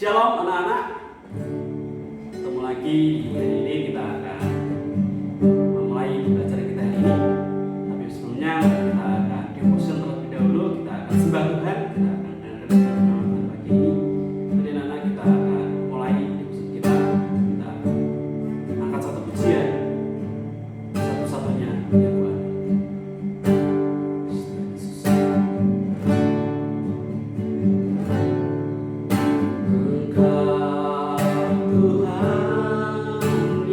Shalom anak-anak, ketemu lagi di hari ini kita akan memulai pembelajaran kita hari ini. Tapi sebelumnya kita akan devotion terlebih dahulu, kita akan sembah Tuhan, kita akan mendengarkan firman Tuhan pagi ini. Jadi anak-anak kita akan mulai devotion kita akan angkat satu pujian, satu-satunya ya Tuhan. Tuhan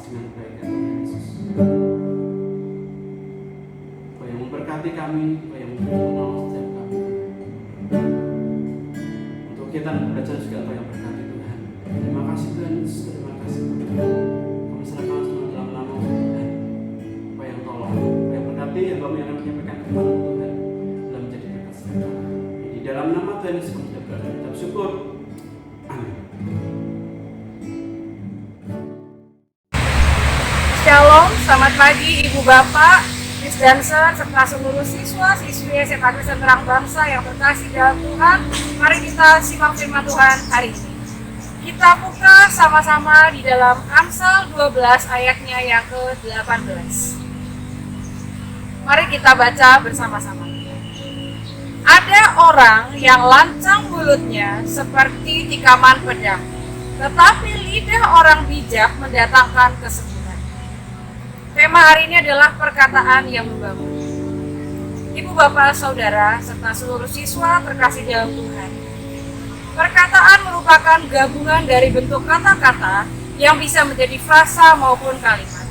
dengan kebaikan Tuhan Yesus. Kau yang memberkati kami, Kau yang menolong setiap kami. Untuk kita belajar juga Kau yang berkati Tuhan. Terima kasih Tuhan Yesus, terima kasih Tuhan. Kami serahkan semua dalam nama Tuhan. Kau yang tolong, Kau yang berkati, yang kami akan menyampaikan firman Tuhan dalam menjadi berkat setiap kami. Di dalam nama Tuhan Yesus kami sudah berdoa dan ucap syukur. Amin. Shalom, selamat pagi Ibu Bapak, Miss Dancer, serta seluruh siswa siswi SMA Kristen Terang Bangsa yang terkasih dalam Tuhan. Mari kita simak firman Tuhan hari ini. Kita buka sama-sama di dalam Amsal 12 ayatnya yang ke-18. Mari kita baca bersama-sama. Ada orang yang lancang mulutnya seperti tikaman pedang, tetapi lidah orang bijak mendatangkan kesembuhan. Tema hari ini adalah perkataan yang membangun. Ibu, Bapak, Saudara, serta seluruh siswa terkasih dalam Tuhan. Perkataan merupakan gabungan dari bentuk kata-kata yang bisa menjadi frasa maupun kalimat.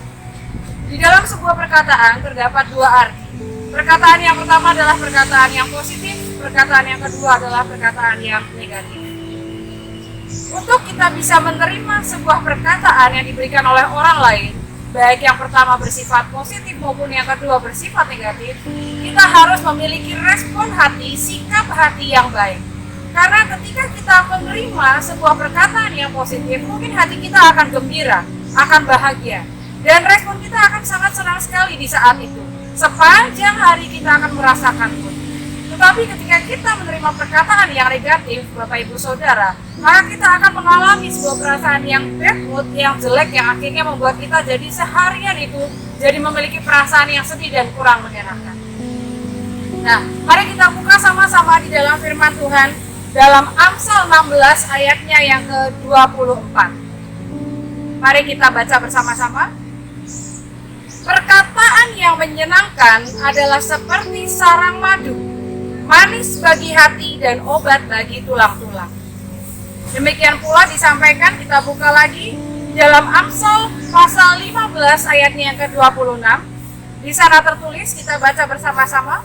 Di dalam sebuah perkataan terdapat dua arti. Perkataan yang pertama adalah perkataan yang positif, perkataan yang kedua adalah perkataan yang negatif. Untuk kita bisa menerima sebuah perkataan yang diberikan oleh orang lain, baik yang pertama bersifat positif maupun yang kedua bersifat negatif, kita harus memiliki respon hati, sikap hati yang baik. Karena ketika kita menerima sebuah perkataan yang positif, mungkin hati kita akan gembira, akan bahagia, dan respon kita akan sangat senang sekali di saat itu. Sepanjang hari kita akan merasakan pun. Tetapi ketika kita menerima perkataan yang negatif, Bapak Ibu Saudara, maka kita akan mengalami sebuah perasaan yang bad mood, yang jelek, yang akhirnya membuat kita jadi seharian itu jadi memiliki perasaan yang sedih dan kurang menyenangkan. Nah, mari kita buka sama-sama di dalam firman Tuhan dalam Amsal 16 ayatnya yang ke-24. Mari kita baca bersama-sama. Perkataan yang menyenangkan adalah seperti sarang madu, manis bagi hati dan obat bagi tulang-tulang. Demikian pula disampaikan, kita buka lagi di dalam Amsal pasal 15 ayatnya yang ke-26. Di sana tertulis, kita baca bersama-sama.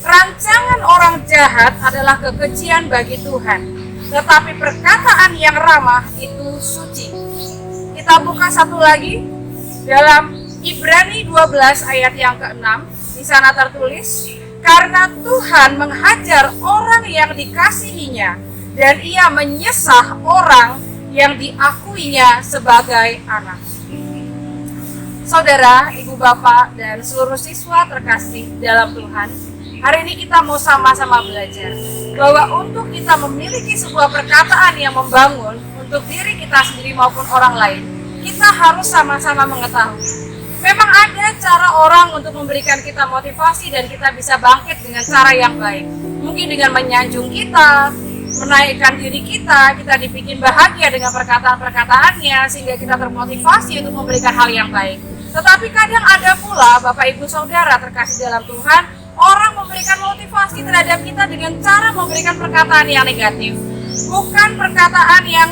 Rancangan orang jahat adalah kekejian bagi Tuhan, tetapi perkataan yang ramah itu suci. Kita buka satu lagi dalam Ibrani 12 ayat yang ke-6. Di sana tertulis, karena Tuhan menghajar orang yang dikasihinya, dan ia menyesah orang yang diakuinya sebagai anak. Saudara, Ibu, Bapak, dan seluruh siswa terkasih dalam Tuhan, hari ini kita mau sama-sama belajar bahwa untuk kita memiliki sebuah perkataan yang membangun untuk diri kita sendiri maupun orang lain, kita harus sama-sama mengetahui memang ada cara orang untuk memberikan kita motivasi dan kita bisa bangkit dengan cara yang baik. Mungkin dengan menyanjung kita, menaikkan diri kita dibikin bahagia dengan perkataan-perkataannya sehingga kita termotivasi untuk memberikan hal yang baik. Tetapi kadang ada pula, Bapak Ibu Saudara terkasih dalam Tuhan, orang memberikan motivasi terhadap kita dengan cara memberikan perkataan yang negatif, bukan perkataan yang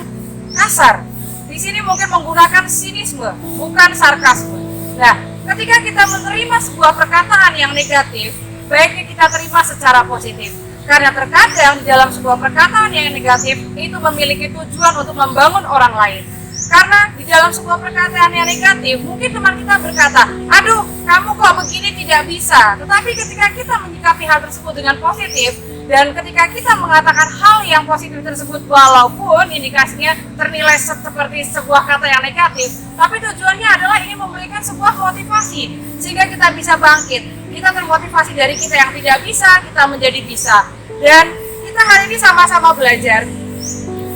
kasar. Di sini mungkin menggunakan sinisme, bukan sarkasme. Nah, ketika kita menerima sebuah perkataan yang negatif, baiknya kita terima secara positif. Karena terkadang di dalam sebuah perkataan yang negatif itu memiliki tujuan untuk membangun orang lain. Karena di dalam sebuah perkataan yang negatif, mungkin teman kita berkata, aduh, kamu kok begini tidak bisa. Tetapi ketika kita menyikapi hal tersebut dengan positif, dan ketika kita mengatakan hal yang positif tersebut walaupun indikasinya ternilai seperti sebuah kata yang negatif, tapi tujuannya adalah ini memberikan sebuah motivasi sehingga kita bisa bangkit. Kita termotivasi dari kita yang tidak bisa, kita menjadi bisa. Dan kita hari ini sama-sama belajar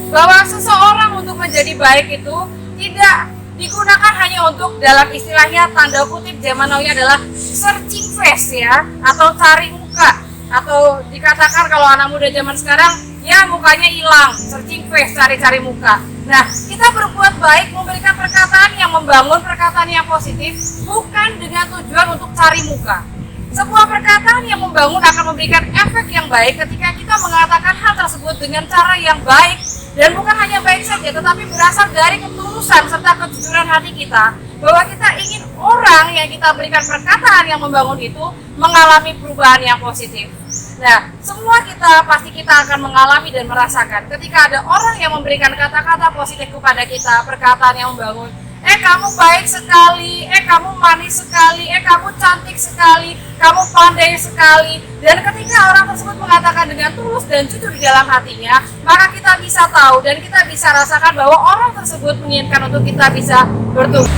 bahwa seseorang untuk menjadi baik itu tidak digunakan hanya untuk dalam istilahnya tanda kutip zaman now adalah searching face ya, atau cari muka. Atau dikatakan kalau anak muda zaman sekarang, ya mukanya hilang, searching face, cari-cari muka. Nah, kita berbuat baik, memberikan perkataan yang membangun, perkataan yang positif, bukan dengan tujuan untuk cari muka. Sebuah perkataan yang membangun akan memberikan efek yang baik ketika kita mengatakan hal tersebut dengan cara yang baik, dan bukan hanya baik saja, tetapi berasal dari ketulusan serta kejujuran hati kita, bahwa kita ingin orang yang kita berikan perkataan yang membangun itu mengalami perubahan yang positif. Nah, semua pasti kita akan mengalami dan merasakan ketika ada orang yang memberikan kata-kata positif kepada kita, perkataan yang membangun. Kamu baik sekali, kamu manis sekali, kamu cantik sekali, kamu pandai sekali. Dan ketika orang tersebut mengatakan dengan tulus dan jujur di dalam hatinya, maka kita bisa tahu dan kita bisa rasakan bahwa orang tersebut menginginkan untuk kita bisa bertumbuh.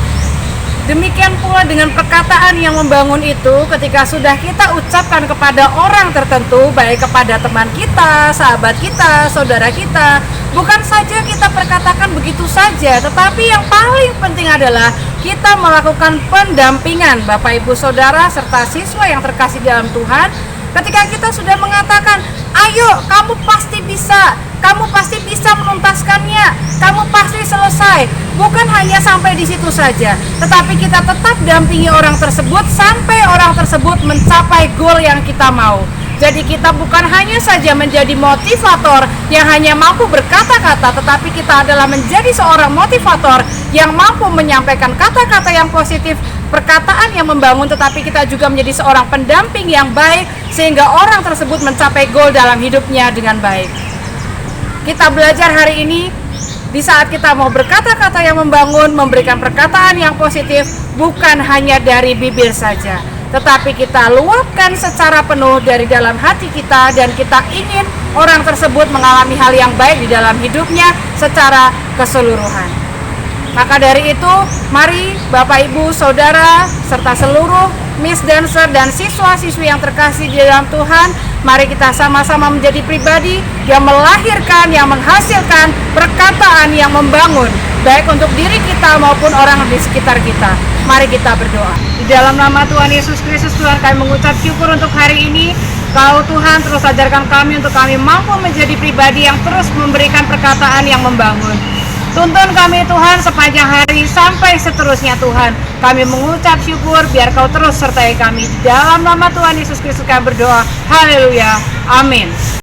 Demikian pula dengan perkataan yang membangun itu ketika sudah kita ucapkan kepada orang tertentu, baik kepada teman kita, sahabat kita, saudara kita, bukan saja kita perkatakan begitu saja, tetapi yang paling penting adalah kita melakukan pendampingan Bapak Ibu Saudara serta siswa yang terkasih dalam Tuhan. Ketika kita sudah mengatakan, ayo kamu pasti bisa menuntaskannya, kamu pasti selesai. Bukan hanya sampai di situ saja, tetapi kita tetap dampingi orang tersebut sampai orang tersebut mencapai goal yang kita mau. Jadi kita bukan hanya saja menjadi motivator yang hanya mampu berkata-kata, tetapi kita adalah menjadi seorang motivator yang mampu menyampaikan kata-kata yang positif, perkataan yang membangun, tetapi kita juga menjadi seorang pendamping yang baik sehingga orang tersebut mencapai goal dalam hidupnya dengan baik. Kita belajar hari ini di saat kita mau berkata-kata yang membangun, memberikan perkataan yang positif, bukan hanya dari bibir saja, tetapi kita luapkan secara penuh dari dalam hati kita, dan kita ingin orang tersebut mengalami hal yang baik di dalam hidupnya secara keseluruhan. Maka dari itu, mari Bapak Ibu Saudara serta seluruh Miss Dancer dan siswa-siswi yang terkasih di dalam Tuhan, mari kita sama-sama menjadi pribadi yang melahirkan, yang menghasilkan perkataan yang membangun, baik untuk diri kita maupun orang di sekitar kita. Mari kita berdoa. Di dalam nama Tuhan Yesus Kristus, Tuhan, kami mengucap syukur untuk hari ini. Kau Tuhan terus ajarkan kami untuk kami mampu menjadi pribadi yang terus memberikan perkataan yang membangun. Tuntun kami Tuhan sepanjang hari sampai seterusnya Tuhan. Kami mengucap syukur, biar Kau terus sertai kami. Di dalam nama Tuhan Yesus Kristus kami berdoa. Haleluya. Amin.